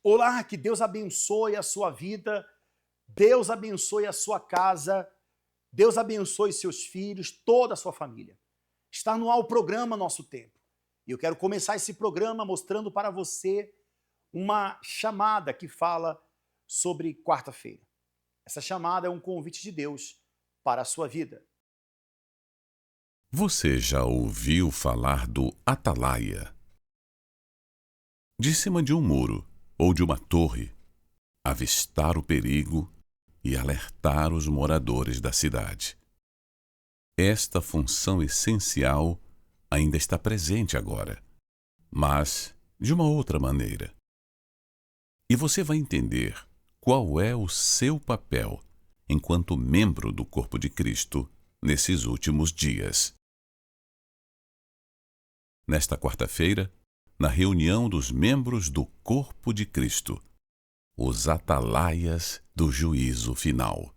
Olá, que Deus abençoe a sua vida, Deus abençoe a sua casa, Deus abençoe seus filhos, toda a sua família. Está no ar o programa Nosso Tempo. E eu quero começar esse programa mostrando para você uma chamada que fala sobre quarta-feira. Essa chamada é um convite de Deus para a sua vida. Você já ouviu falar do Atalaia? De cima de um muro ou de uma torre, avistar o perigo e alertar os moradores da cidade. Esta função essencial ainda está presente agora, mas de uma outra maneira. E você vai entender qual é o seu papel enquanto membro do corpo de Cristo nesses últimos dias. Nesta quarta-feira, na reunião dos membros do corpo de Cristo, os atalaias do juízo final.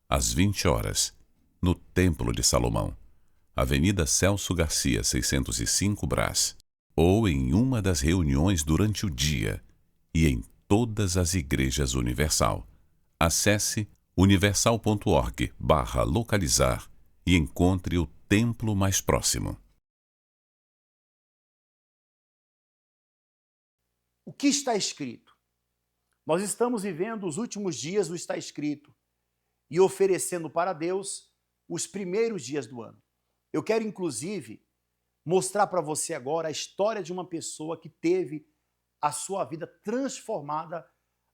Às 20 horas, no Templo de Salomão, Avenida Celso Garcia, 605 Brás, ou em uma das reuniões durante o dia e em todas as igrejas Universal. Acesse universal.org/localizar e encontre o templo mais próximo. O que está escrito? Nós estamos vivendo os últimos dias do está escrito e oferecendo para Deus os primeiros dias do ano. Eu quero, inclusive, mostrar para você agora a história de uma pessoa que teve a sua vida transformada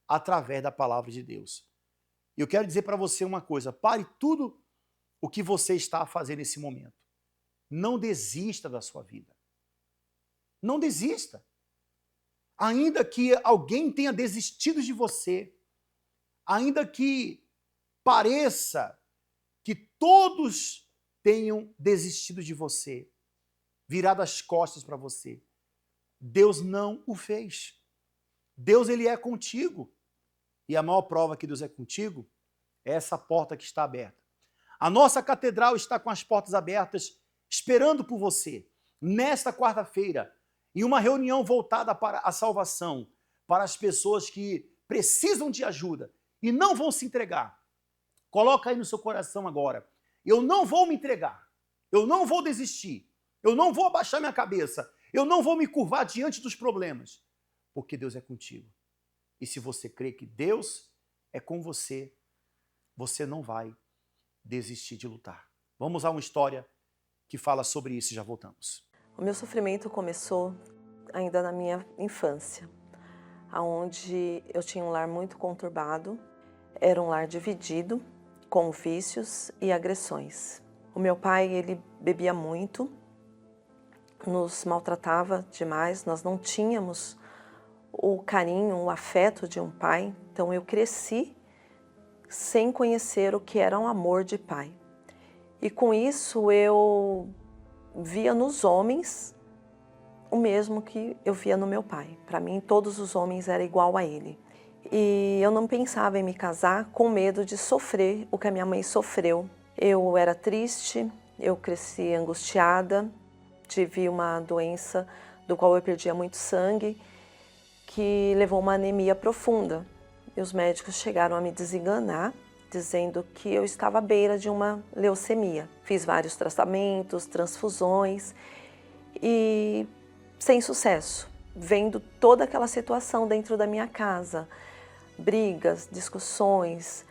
através da palavra de Deus. Eu quero dizer para você uma coisa: pare tudo o que você está a fazer nesse momento. Não desista da sua vida. Não desista. Ainda que alguém tenha desistido de você, ainda que pareça que todos tenham desistido de você, virado as costas para você, Deus não o fez. Deus, ele é contigo. E a maior prova que Deus é contigo é essa porta que está aberta. A nossa catedral está com as portas abertas, esperando por você. Nesta quarta-feira, em uma reunião voltada para a salvação, para as pessoas que precisam de ajuda e não vão se entregar. Coloca aí no seu coração agora: eu não vou me entregar, eu não vou desistir, eu não vou abaixar minha cabeça, eu não vou me curvar diante dos problemas, porque Deus é contigo. E se você crê que Deus é com você, você não vai desistir de lutar. Vamos a uma história que fala sobre isso e já voltamos. O meu sofrimento começou ainda na minha infância, onde eu tinha um lar muito conturbado, era um lar dividido, com vícios e agressões. O meu pai, ele bebia muito, nos maltratava demais, nós não tínhamos o carinho, o afeto de um pai, então eu cresci sem conhecer o que era um amor de pai. E com isso eu via nos homens o mesmo que eu via no meu pai. Para mim, todos os homens eram igual a ele. E eu não pensava em me casar com medo de sofrer o que a minha mãe sofreu. Eu era triste, eu cresci angustiada, tive uma doença do qual eu perdia muito sangue, que levou a uma anemia profunda. E os médicos chegaram a me desenganar, dizendo que eu estava à beira de uma leucemia. Fiz vários tratamentos, transfusões e sem sucesso, vendo toda aquela situação dentro da minha casa, brigas, discussões,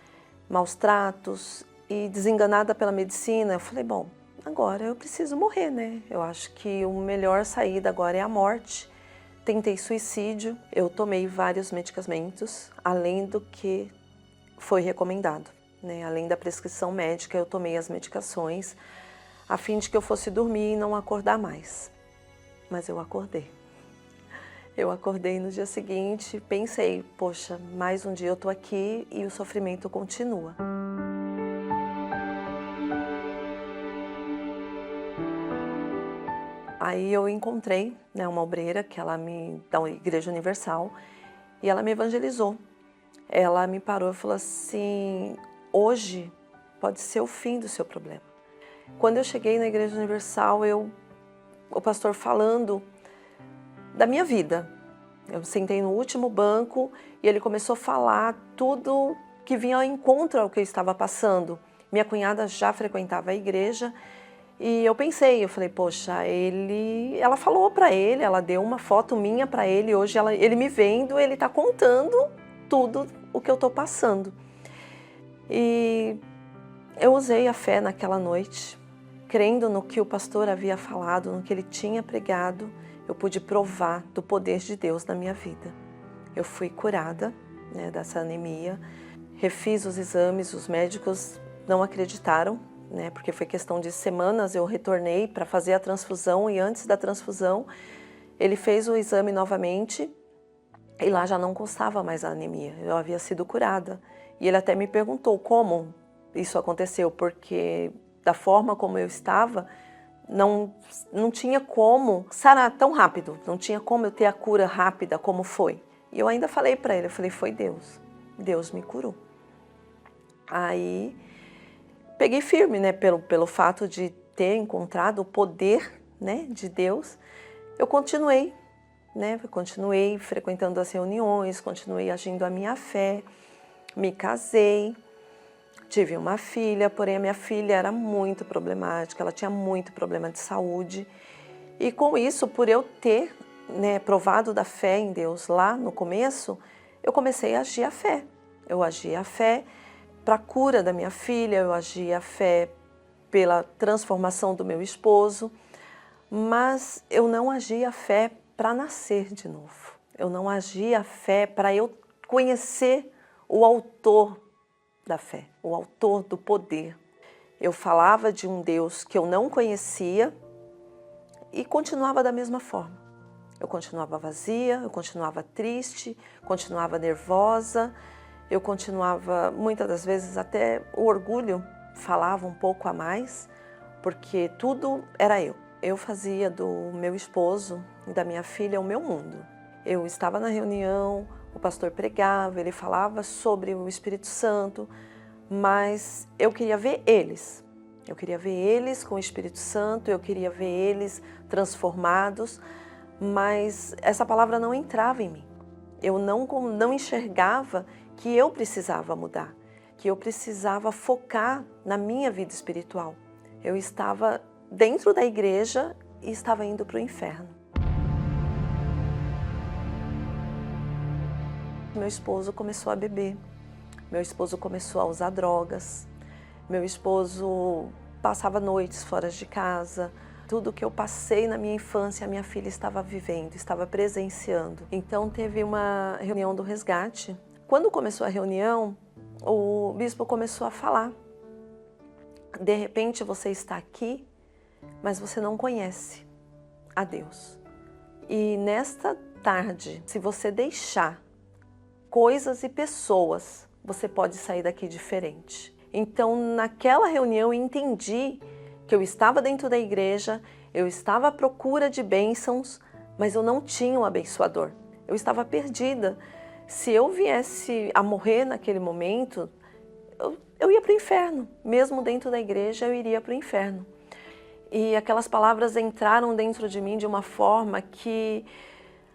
maus tratos, e desenganada pela medicina, eu falei, bom, agora eu preciso morrer, né? Eu acho que a melhor saída agora é a morte. Tentei suicídio, eu tomei vários medicamentos, além do que foi recomendado, né? Além da prescrição médica, eu tomei as medicações, a fim de que eu fosse dormir e não acordar mais. Mas eu acordei. Eu acordei no dia seguinte, pensei, poxa, mais um dia eu tô aqui e o sofrimento continua. Aí eu encontrei, né, uma obreira que ela da Igreja Universal e ela me evangelizou. Ela me parou e falou assim, hoje pode ser o fim do seu problema. Quando eu cheguei na Igreja Universal, o pastor falando da minha vida. Eu sentei no último banco e ele começou a falar tudo que vinha ao encontro ao que eu estava passando. Minha cunhada já frequentava a igreja e eu falei, poxa, ela falou para ele, ela deu uma foto minha para ele, hoje ele me vendo, ele está contando tudo o que eu estou passando. E eu usei a fé naquela noite, crendo no que o pastor havia falado, no que ele tinha pregado, eu pude provar do poder de Deus na minha vida. Eu fui curada, né, dessa anemia, refiz os exames, os médicos não acreditaram, né, porque foi questão de semanas, eu retornei para fazer a transfusão e antes da transfusão ele fez o exame novamente e lá já não constava mais a anemia, eu havia sido curada. E ele até me perguntou como isso aconteceu, porque da forma como eu estava, não tinha como sarar tão rápido, não tinha como eu ter a cura rápida como foi. E eu ainda falei para ele, foi Deus, Deus me curou. Aí peguei firme, né, pelo fato de ter encontrado o poder, né, de Deus, eu continuei frequentando as reuniões, continuei agindo a minha fé, me casei, tive uma filha, porém a minha filha era muito problemática, ela tinha muito problema de saúde. E com isso, por eu ter, né, provado da fé em Deus lá no começo, eu comecei a agir a fé. Eu agia a fé para a cura da minha filha, eu agia a fé pela transformação do meu esposo, mas eu não agia a fé para nascer de novo. Eu não agia a fé para eu conhecer o autor da fé, o autor do poder. Eu falava de um Deus que eu não conhecia e continuava da mesma forma. Eu continuava vazia, eu continuava triste, continuava nervosa, eu continuava, muitas das vezes, até o orgulho falava um pouco a mais, porque tudo era eu. Eu fazia do meu esposo e da minha filha o meu mundo. Eu estava na reunião, o pastor pregava, ele falava sobre o Espírito Santo, mas eu queria ver eles. Eu queria ver eles com o Espírito Santo, eu queria ver eles transformados, mas essa palavra não entrava em mim. Eu não enxergava que eu precisava mudar, que eu precisava focar na minha vida espiritual. Eu estava dentro da igreja e estava indo para o inferno. Meu esposo começou a beber, meu esposo começou a usar drogas, meu esposo passava noites fora de casa. Tudo que eu passei na minha infância, a minha filha estava vivendo, estava presenciando. Então teve uma reunião do resgate. Quando começou a reunião, o bispo começou a falar. De repente você está aqui, mas você não conhece a Deus. E nesta tarde, se você deixar coisas e pessoas, você pode sair daqui diferente. Então, naquela reunião, eu entendi que eu estava dentro da igreja, eu estava à procura de bênçãos, mas eu não tinha um abençoador. Eu estava perdida. Se eu viesse a morrer naquele momento, eu ia para o inferno. Mesmo dentro da igreja, eu iria para o inferno. E aquelas palavras entraram dentro de mim de uma forma que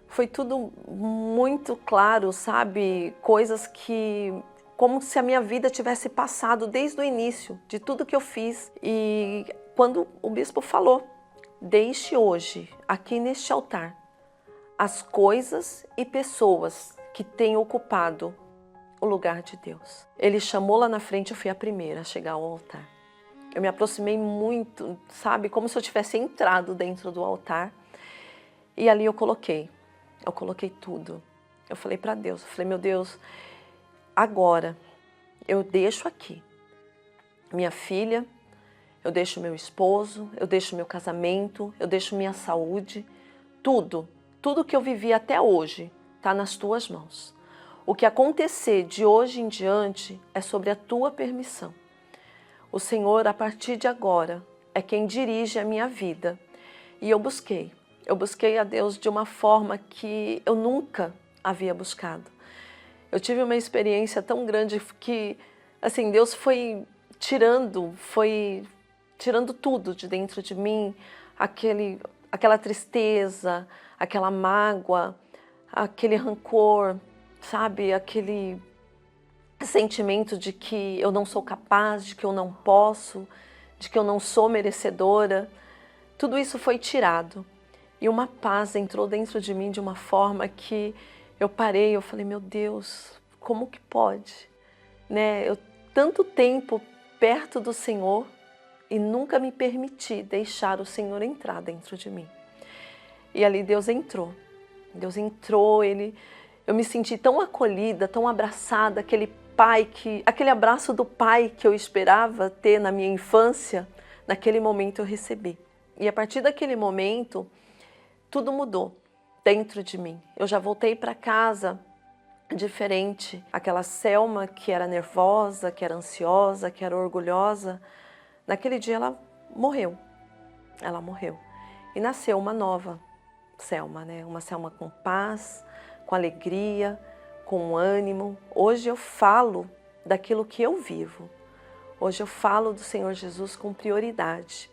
foi tudo muito claro, sabe? Coisas que, como se a minha vida tivesse passado desde o início, de tudo que eu fiz. E quando o bispo falou, deixe hoje, aqui neste altar, as coisas e pessoas que têm ocupado o lugar de Deus. Ele chamou lá na frente, eu fui a primeira a chegar ao altar. Eu me aproximei muito, sabe, como se eu tivesse entrado dentro do altar. E ali eu coloquei tudo. Eu falei para Deus, eu falei, meu Deus, agora eu deixo aqui minha filha, eu deixo meu esposo, eu deixo meu casamento, eu deixo minha saúde, tudo que eu vivi até hoje está nas tuas mãos. O que acontecer de hoje em diante é sobre a tua permissão. O Senhor, a partir de agora, é quem dirige a minha vida. E eu busquei a Deus de uma forma que eu nunca havia buscado. Eu tive uma experiência tão grande que, assim, Deus foi tirando tudo de dentro de mim, aquela tristeza, aquela mágoa, aquele rancor, sabe? Aquele sentimento de que eu não sou capaz, de que eu não posso, de que eu não sou merecedora. Tudo isso foi tirado. E uma paz entrou dentro de mim de uma forma que eu parei, eu falei, meu Deus, como que pode? Né? Eu tanto tempo perto do Senhor e nunca me permiti deixar o Senhor entrar dentro de mim. E ali Deus entrou. Deus entrou, eu me senti tão acolhida, tão abraçada, aquele abraço do pai que eu esperava ter na minha infância, naquele momento eu recebi. E a partir daquele momento, tudo mudou dentro de mim. Eu já voltei para casa diferente. Aquela Selma que era nervosa, que era ansiosa, que era orgulhosa, naquele dia ela morreu. Ela morreu. E nasceu uma nova Selma, né? Uma Selma com paz, com alegria, com ânimo. Hoje eu falo daquilo que eu vivo. Hoje eu falo do Senhor Jesus com prioridade,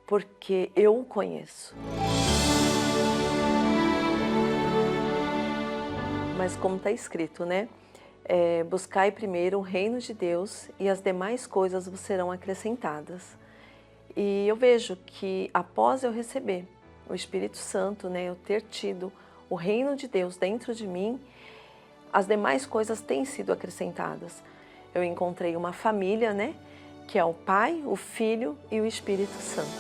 porque eu o conheço. Mas como está escrito, né? Buscai primeiro o reino de Deus e as demais coisas vos serão acrescentadas. E eu vejo que após eu receber o Espírito Santo, né, eu ter tido o reino de Deus dentro de mim, as demais coisas têm sido acrescentadas. Eu encontrei uma família, né, que é o Pai, o Filho e o Espírito Santo.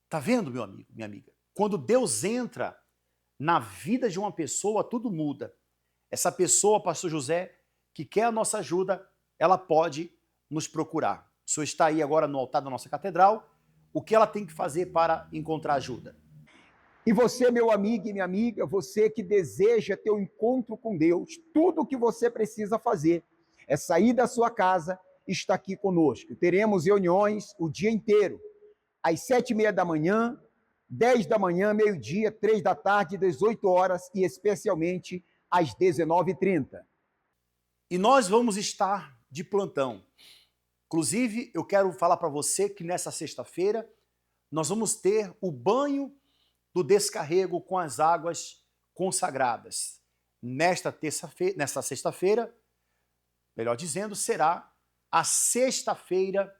Tá vendo, meu amigo, minha amiga? Quando Deus entra na vida de uma pessoa, tudo muda. Essa pessoa, pastor José, que quer a nossa ajuda, ela pode nos procurar. O senhor está aí agora no altar da nossa catedral. O que ela tem que fazer para encontrar ajuda? E você, meu amigo e minha amiga, você que deseja ter um encontro com Deus, tudo o que você precisa fazer é sair da sua casa e estar aqui conosco. Teremos reuniões o dia inteiro, às 7h30 da manhã, 10 da manhã, meio-dia, 3 da tarde, 18 horas e especialmente às 19h30. E nós vamos estar de plantão. Inclusive, eu quero falar para você que nessa sexta-feira nós vamos ter o banho do descarrego com as águas consagradas. Nesta sexta-feira, melhor dizendo, será a sexta-feira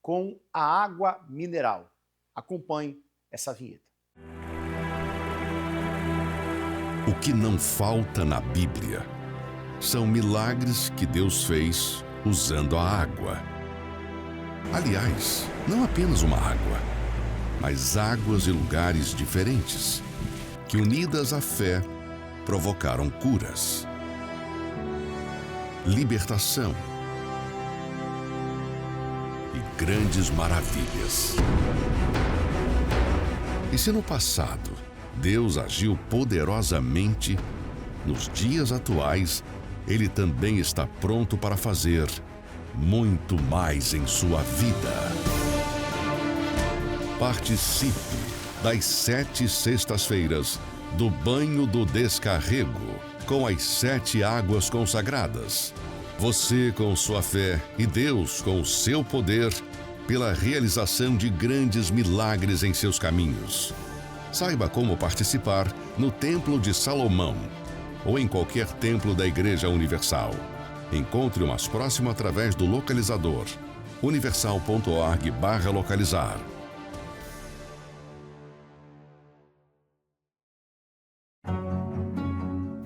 com a água mineral. Acompanhe essa vinheta. O que não falta na Bíblia são milagres que Deus fez usando a água. Aliás, não apenas uma água, mas águas e lugares diferentes, que unidas à fé, provocaram curas, libertação e grandes maravilhas. E se no passado Deus agiu poderosamente, nos dias atuais, Ele também está pronto para fazer muito mais em sua vida. Participe das 7 sextas-feiras do Banho do Descarrego, com as 7 águas consagradas. Você com sua fé e Deus com o seu poder, pela realização de grandes milagres em seus caminhos. Saiba como participar no Templo de Salomão ou em qualquer templo da Igreja Universal. Encontre o mais próximo através do localizador universal.org/localizar.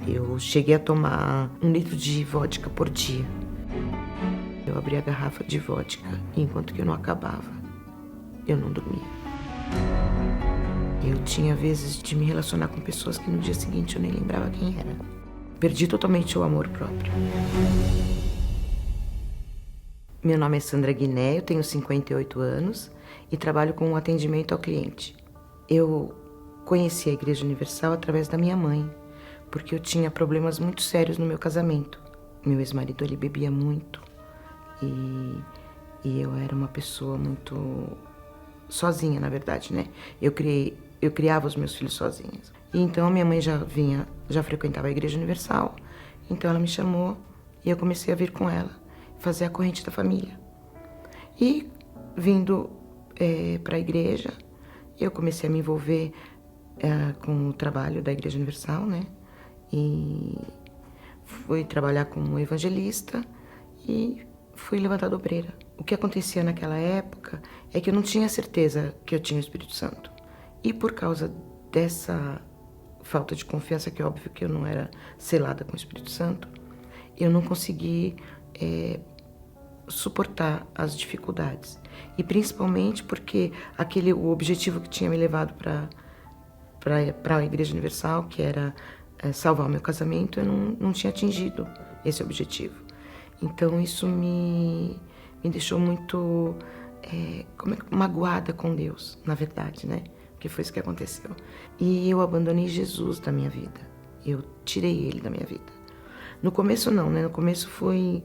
Eu cheguei a tomar 1 litro de vodka por dia. Eu abri a garrafa de vodka e enquanto que eu não acabava, eu não dormia. Eu tinha vezes de me relacionar com pessoas que no dia seguinte eu nem lembrava quem era. Perdi totalmente o amor próprio. Meu nome é Sandra Guiné, eu tenho 58 anos e trabalho com atendimento ao cliente. Eu conheci a Igreja Universal através da minha mãe, porque eu tinha problemas muito sérios no meu casamento. Meu ex-marido, ele bebia muito e eu era uma pessoa muito sozinha, na verdade, né? Eu criava os meus filhos sozinha. E então a minha mãe já frequentava a Igreja Universal, então ela me chamou e eu comecei a vir com ela, fazer a corrente da família. E vindo para a igreja, eu comecei a me envolver com o trabalho da Igreja Universal, né? E fui trabalhar como evangelista e fui levantada obreira. O que acontecia naquela época é que eu não tinha certeza que eu tinha o Espírito Santo. E por causa dessa falta de confiança, que é óbvio que eu não era selada com o Espírito Santo, eu não consegui suportar as dificuldades. E principalmente porque o objetivo que tinha me levado para a Igreja Universal, que era salvar o meu casamento, eu não tinha atingido esse objetivo. Então isso me deixou muito magoada com Deus, na verdade, né? Porque foi isso que aconteceu. E eu abandonei Jesus da minha vida. Eu tirei ele da minha vida. No começo não, né? No começo foi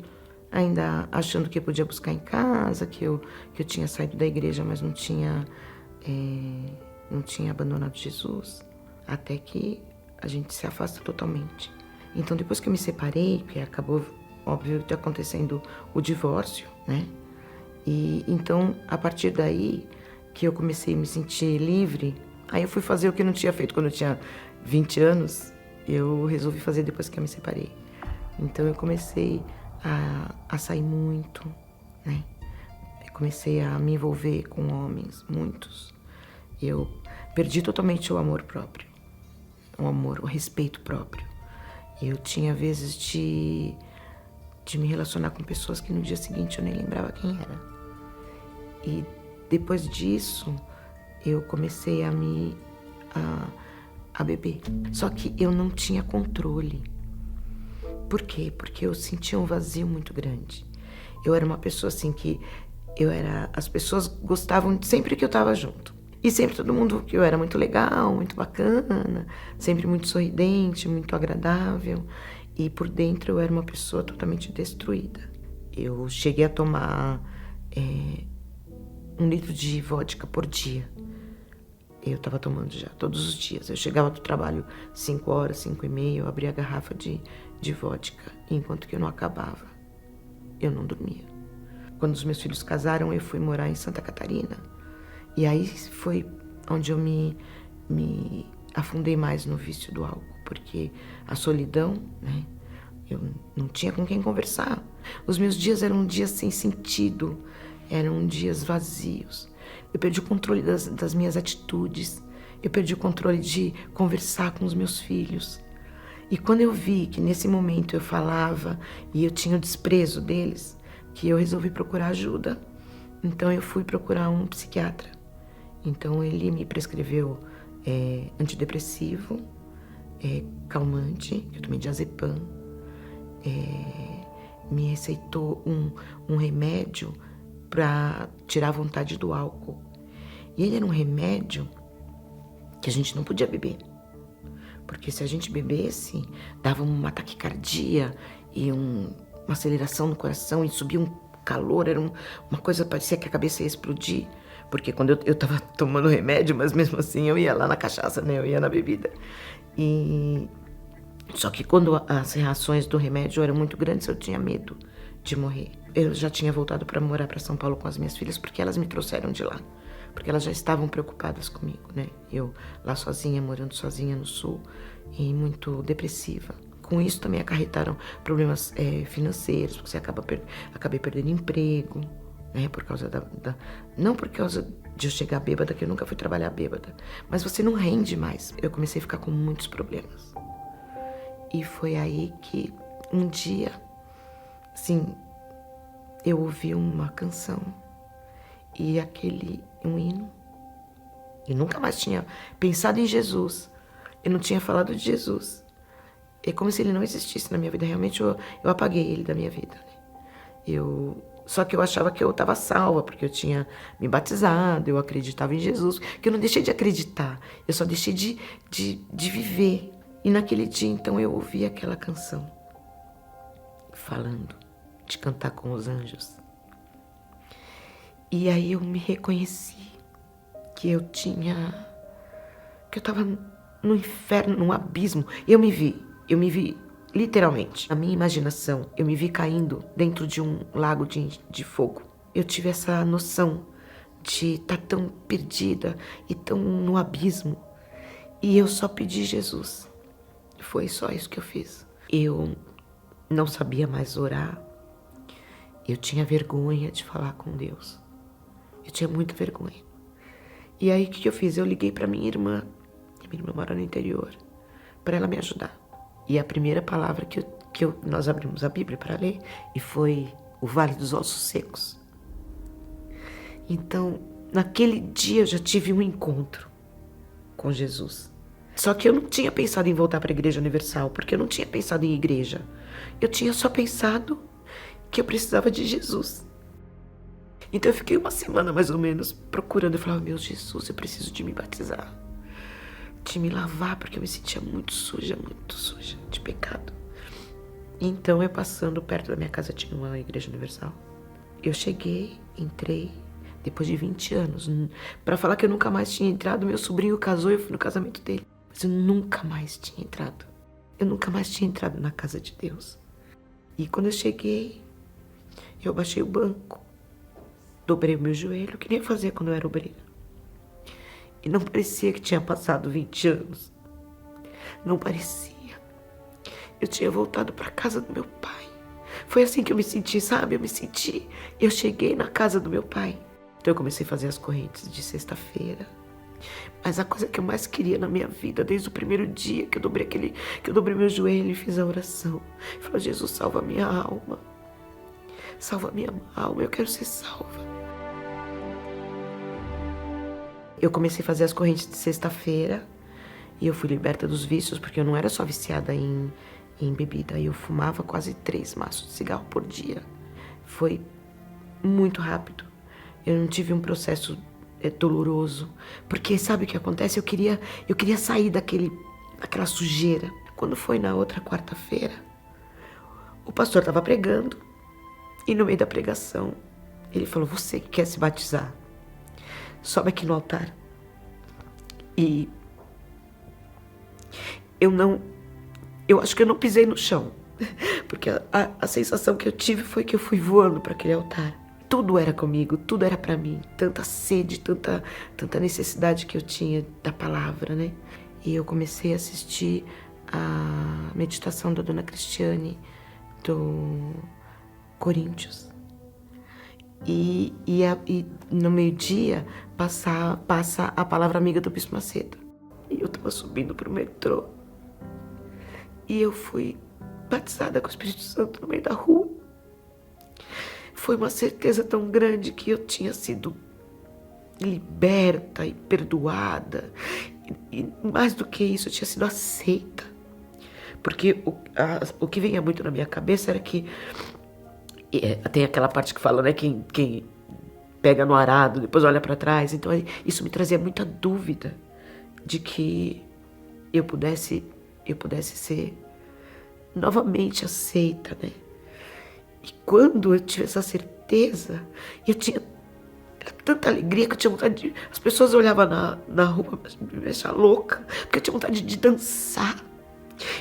ainda achando que eu podia buscar em casa, que eu tinha saído da igreja, mas não tinha abandonado Jesus. Até que a gente se afasta totalmente. Então depois que eu me separei, que acabou, óbvio, acontecendo o divórcio, né? E então, a partir daí que eu comecei a me sentir livre, aí eu fui fazer o que eu não tinha feito quando eu tinha 20 anos, eu resolvi fazer depois que eu me separei. Então eu comecei a sair muito, né? Eu comecei a me envolver com homens, muitos. Eu perdi totalmente o amor próprio, o respeito próprio. Eu tinha vezes de me relacionar com pessoas que no dia seguinte eu nem lembrava quem era. E depois disso, eu comecei a beber. Só que eu não tinha controle. Por quê? Porque eu sentia um vazio muito grande. Eu era uma pessoa assim que as pessoas gostavam sempre que eu estava junto. E sempre todo mundo que eu era muito legal, muito bacana, sempre muito sorridente, muito agradável. E por dentro eu era uma pessoa totalmente destruída. Eu cheguei a tomar 1 litro de vodka por dia. Eu estava tomando já, todos os dias. Eu chegava do trabalho 5 horas, 5 e meia, eu abria a garrafa de vodka. E enquanto que eu não acabava, eu não dormia. Quando os meus filhos casaram, eu fui morar em Santa Catarina. E aí foi onde eu me afundei mais no vício do álcool. Porque a solidão, né? Eu não tinha com quem conversar. Os meus dias eram dias sem sentido. Eram dias vazios. Eu perdi o controle das minhas atitudes. Eu perdi o controle de conversar com os meus filhos. E quando eu vi que nesse momento eu falava e eu tinha o desprezo deles, que eu resolvi procurar ajuda. Então eu fui procurar um psiquiatra. Então ele me prescreveu antidepressivo, calmante, que eu tomei diazepam, me receitou um remédio para tirar a vontade do álcool. E ele era um remédio que a gente não podia beber. Porque se a gente bebesse, dava uma taquicardia e uma aceleração no coração e subia um calor, era uma coisa, parecia que a cabeça ia explodir. Porque quando eu tava tomando remédio, mas mesmo assim eu ia lá na cachaça, né? Eu ia na bebida. Só que quando as reações do remédio eram muito grandes, eu tinha medo de morrer. Eu já tinha voltado para morar para São Paulo com as minhas filhas, porque elas me trouxeram de lá. Porque elas já estavam preocupadas comigo, né? Eu lá sozinha, morando sozinha no sul, e muito depressiva. Com isso também acarretaram problemas financeiros, porque acabei perdendo emprego, né? Por causa não por causa de eu chegar bêbada, que eu nunca fui trabalhar bêbada, mas você não rende mais. Eu comecei a ficar com muitos problemas. E foi aí que um dia, assim, eu ouvi uma canção e um hino. Eu nunca mais tinha pensado em Jesus. Eu não tinha falado de Jesus. É como se ele não existisse na minha vida. Realmente eu apaguei ele da minha vida, né? Só que eu achava que eu estava salva, porque eu tinha me batizado, eu acreditava em Jesus. Que eu não deixei de acreditar, eu só deixei de viver. E naquele dia, então, eu ouvi aquela canção falando de cantar com os anjos. E aí eu me reconheci que eu estava no inferno, num abismo. Eu me vi literalmente, na minha imaginação, eu me vi caindo dentro de um lago de fogo. Eu tive essa noção de estar tão perdida e tão no abismo. E eu só pedi Jesus. Foi só isso que eu fiz. Eu não sabia mais orar. Eu tinha vergonha de falar com Deus. Eu tinha muita vergonha. E aí o que eu fiz? Eu liguei para minha irmã. Minha irmã mora no interior. Para ela me ajudar. E a primeira palavra nós abrimos a Bíblia para ler e foi o Vale dos Ossos Secos. Então, naquele dia eu já tive um encontro com Jesus. Só que eu não tinha pensado em voltar para a Igreja Universal, porque eu não tinha pensado em igreja. Eu tinha só pensado que eu precisava de Jesus. Então eu fiquei uma semana mais ou menos procurando. Eu falava, meu Jesus, eu preciso de me batizar, de me lavar, porque eu me sentia muito suja de pecado. Então eu passando perto da minha casa tinha uma Igreja Universal. Eu cheguei, entrei, depois de 20 anos. Para falar que eu nunca mais tinha entrado, meu sobrinho casou e eu fui no casamento dele. Mas eu nunca mais tinha entrado. Eu nunca mais tinha entrado na casa de Deus. E quando eu cheguei, eu baixei o banco, dobrei o meu joelho, que nem eu fazia quando eu era obreira. E não parecia que tinha passado 20 anos. Não parecia. Eu tinha voltado para a casa do meu pai. Foi assim que eu me senti, sabe? Eu cheguei na casa do meu pai. Então eu comecei a fazer as correntes de sexta-feira. Mas a coisa que eu mais queria na minha vida, desde o primeiro dia que eu dobrei meu joelho e fiz a oração, eu falei, Jesus, salva minha alma. Salva minha alma, eu quero ser salva. Eu comecei a fazer as correntes de sexta-feira e eu fui liberta dos vícios, porque eu não era só viciada em bebida. Eu fumava quase 3 maços de cigarro por dia. Foi muito rápido. Eu não tive um processo doloroso, porque sabe o que acontece? Eu queria sair daquela sujeira. Quando foi na outra quarta-feira, o pastor estava pregando e no meio da pregação ele falou, você que quer se batizar, sobe aqui no altar. E eu acho que eu não pisei no chão, porque a sensação que eu tive foi que eu fui voando para aquele altar. Tudo era comigo, tudo era para mim. Tanta sede, tanta necessidade que eu tinha da palavra, né? E eu comecei a assistir a meditação da Dona Cristiane, do Coríntios. E no meio-dia passa a palavra amiga do Bispo Macedo. E eu estava subindo pro metrô. E eu fui batizada com o Espírito Santo no meio da rua. Foi uma certeza tão grande que eu tinha sido liberta e perdoada. E mais do que isso, eu tinha sido aceita. Porque o que vinha muito na minha cabeça era que... tem aquela parte que fala, né? Quem pega no arado, depois olha para trás. Então isso me trazia muita dúvida de que eu pudesse ser novamente aceita, né? E quando eu tive essa certeza, era tanta alegria que eu tinha vontade de... As pessoas olhavam na rua me deixar louca, porque eu tinha vontade de dançar.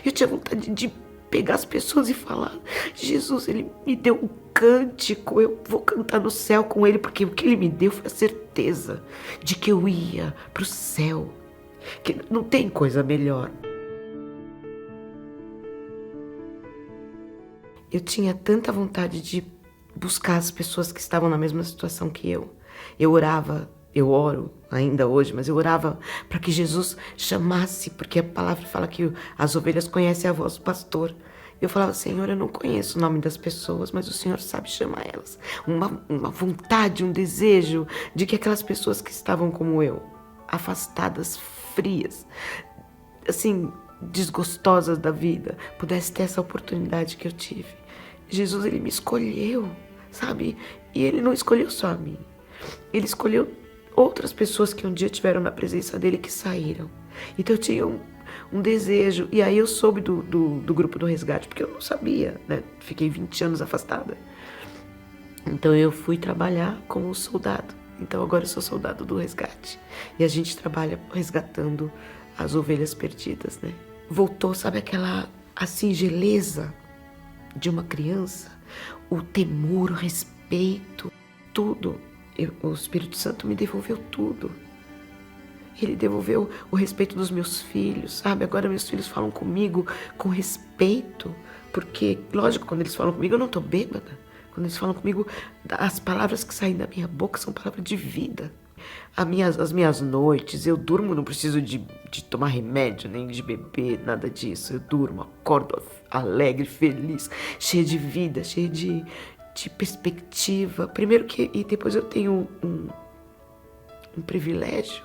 Eu tinha vontade de pegar as pessoas e falar, Jesus, ele me deu um cântico, eu vou cantar no céu com ele, porque o que ele me deu foi a certeza de que eu ia pro céu, que não tem coisa melhor. Eu tinha tanta vontade de buscar as pessoas que estavam na mesma situação que eu. Eu orava, eu oro ainda hoje, mas eu orava para que Jesus chamasse, porque a palavra fala que as ovelhas conhecem a voz do pastor. Eu falava, Senhor, eu não conheço o nome das pessoas, mas o Senhor sabe chamar elas. Uma vontade, um desejo de que aquelas pessoas que estavam como eu, afastadas, frias, assim, desgostosas da vida, pudessem ter essa oportunidade que eu tive. Jesus, ele me escolheu, sabe? E ele não escolheu só a mim. Ele escolheu outras pessoas que um dia tiveram na presença dele que saíram. Então eu tinha um desejo. E aí eu soube do grupo do resgate, porque eu não sabia, né? Fiquei 20 anos afastada. Então eu fui trabalhar como soldado. Então agora eu sou soldado do resgate. E a gente trabalha resgatando as ovelhas perdidas, né? Voltou, sabe, a singeleza de uma criança, o temor, o respeito, tudo o Espírito Santo me devolveu tudo. Ele devolveu o respeito dos meus filhos, sabe? Agora meus filhos falam comigo com respeito, porque, lógico, quando eles falam comigo eu não estou bêbada. Quando eles falam comigo, as palavras que saem da minha boca são palavras de vida. As minhas noites, eu durmo, não preciso de tomar remédio, nem de beber, nada disso. Eu durmo, acordo alegre, feliz, cheia de vida, cheia de perspectiva. Primeiro que, e depois eu tenho um privilégio,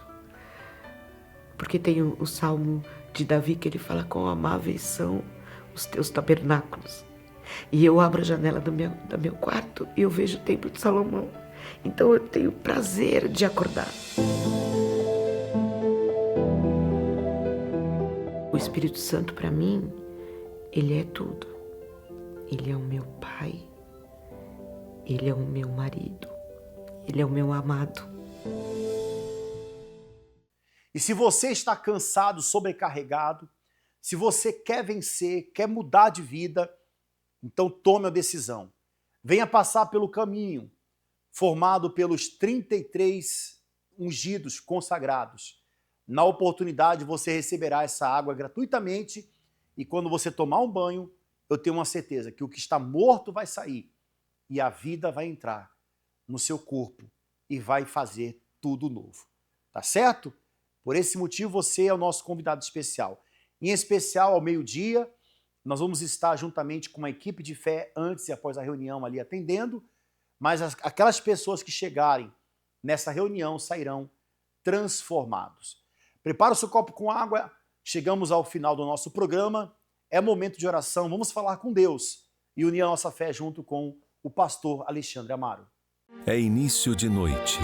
porque tem o Salmo de Davi que ele fala: quão amáveis são os teus tabernáculos. E eu abro a janela do meu quarto e eu vejo o Templo de Salomão. Então eu tenho prazer de acordar. O Espírito Santo, para mim, ele é tudo. Ele é o meu pai, ele é o meu marido, ele é o meu amado. E se você está cansado, sobrecarregado, se você quer vencer, quer mudar de vida, então tome a decisão. Venha passar pelo caminho formado pelos 33 ungidos consagrados. Na oportunidade você receberá essa água gratuitamente e quando você tomar um banho, eu tenho uma certeza que o que está morto vai sair e a vida vai entrar no seu corpo e vai fazer tudo novo. Tá certo? Por esse motivo você é o nosso convidado especial. Em especial ao meio-dia, nós vamos estar juntamente com uma equipe de fé antes e após a reunião ali atendendo, mas aquelas pessoas que chegarem nessa reunião sairão transformados. Prepara o seu copo com água, chegamos ao final do nosso programa, é momento de oração, vamos falar com Deus e unir a nossa fé junto com o pastor Alexandre Amaro. É início de noite.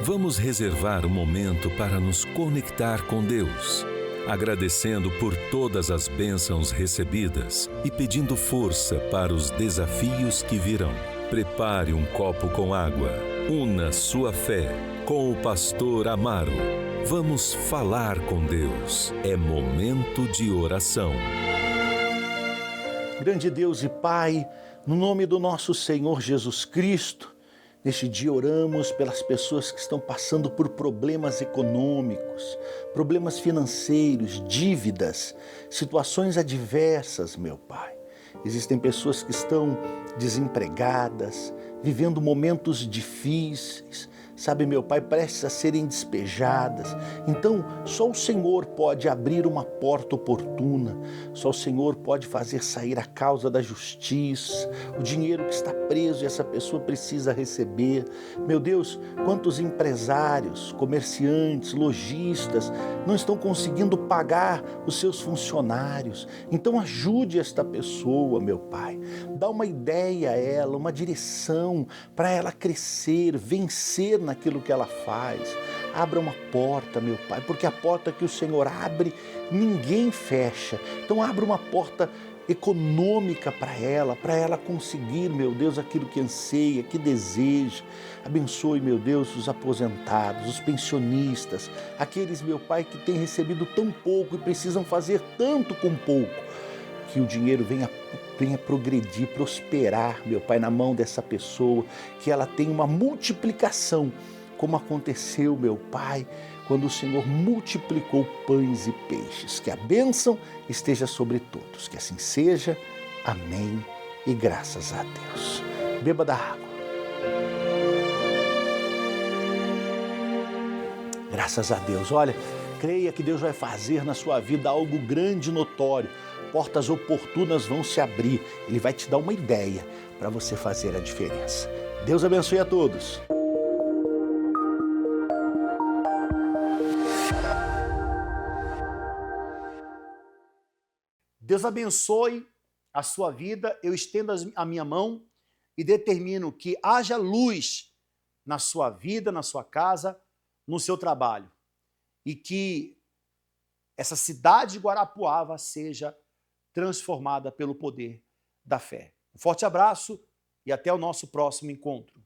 Vamos reservar um momento para nos conectar com Deus, agradecendo por todas as bênçãos recebidas e pedindo força para os desafios que virão. Prepare um copo com água, una sua fé com o pastor Amaro. Vamos falar com Deus. É momento de oração. Grande Deus e Pai, no nome do nosso Senhor Jesus Cristo, neste dia oramos pelas pessoas que estão passando por problemas econômicos, problemas financeiros, dívidas, situações adversas, meu Pai. Existem pessoas que estão desempregadas, vivendo momentos difíceis, sabe, meu Pai, prestes a serem despejadas. Então, só o Senhor pode abrir uma porta oportuna, só o Senhor pode fazer sair a causa da justiça, o dinheiro que está preso e essa pessoa precisa receber. Meu Deus, quantos empresários, comerciantes, lojistas não estão conseguindo pagar os seus funcionários. Então, ajude esta pessoa, meu Pai. Dá uma ideia a ela, uma direção para ela crescer, vencer naquilo que ela faz. Abra uma porta, meu Pai, porque a porta que o Senhor abre, ninguém fecha. Então abra uma porta econômica para ela conseguir, meu Deus, aquilo que anseia, que deseja. Abençoe, meu Deus, os aposentados, os pensionistas, aqueles, meu Pai, que têm recebido tão pouco e precisam fazer tanto com pouco. Que o dinheiro venha progredir, prosperar, meu Pai, na mão dessa pessoa, que ela tenha uma multiplicação, como aconteceu, meu Pai, quando o Senhor multiplicou pães e peixes. Que a bênção esteja sobre todos, que assim seja. Amém e graças a Deus. Beba da água. Graças a Deus. Olha, creia que Deus vai fazer na sua vida algo grande e notório. Portas oportunas vão se abrir. Ele vai te dar uma ideia para você fazer a diferença. Deus abençoe a todos. Deus abençoe a sua vida. Eu estendo a minha mão e determino que haja luz na sua vida, na sua casa, no seu trabalho. E que essa cidade de Guarapuava seja transformada pelo poder da fé. Um forte abraço e até o nosso próximo encontro.